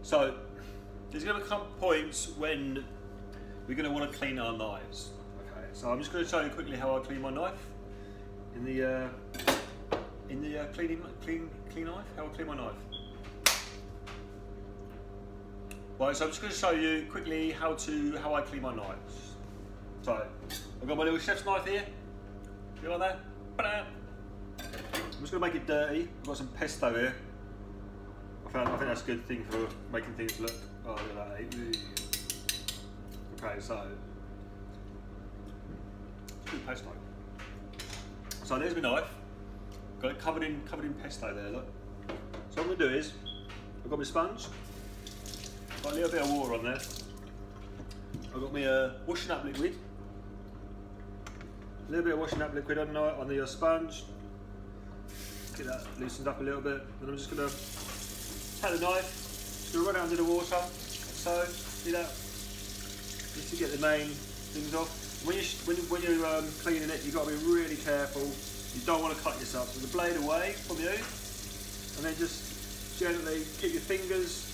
So there's going to come points when we're going to want to clean our knives. Okay, so I'm just going to show you quickly how I clean my knife in the clean knife. How I clean my knife. Right, so I'm just going to show you quickly how I clean my knives. So I've got my little chef's knife here. You like that? I'm just going to make it dirty. I've got some pesto here. I think that's a good thing for making things look. Oh, look at that. Okay, so good pesto. So there's my knife. Got it covered in pesto there. Look. So what I'm going to do is I've got my sponge. Got a little bit of water on there. I've got my washing up liquid. A little bit of washing up liquid on the sponge. Get that loosened up a little bit. And I'm just going to take the knife, just going to run it under the water. So, see that? Just to get the main things off. When you're cleaning it, you've got to be really careful. You don't want to cut yourself. So the blade away from you, and then just gently keep your fingers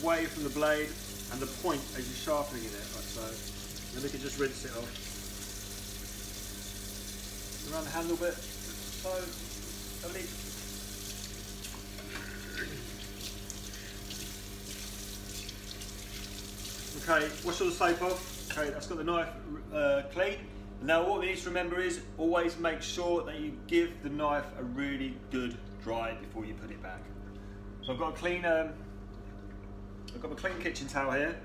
away from the blade and the point as you're sharpening it, like so. Then we can just rinse it off. Around the handle bit. So, lovely. Okay, wash all the soap off. Okay, that's got the knife clean. Now what we need to remember is always make sure that you give the knife a really good dry before you put it back. So I've got a clean, I've got my clean kitchen towel here.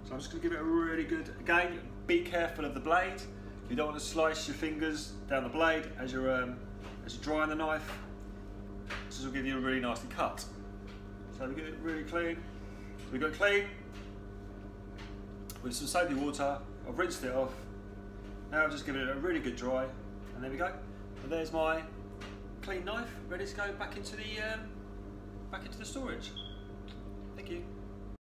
So I'm just going to give it a really good, again, be careful of the blade. You don't want to slice your fingers down the blade as you're drying the knife. This will give you a really nasty cut. So we get it really clean. So we got it clean with some soapy water. I've rinsed it off. Now I've just given it a really good dry, and there we go. And there's my clean knife, ready to go back into the storage. Thank you.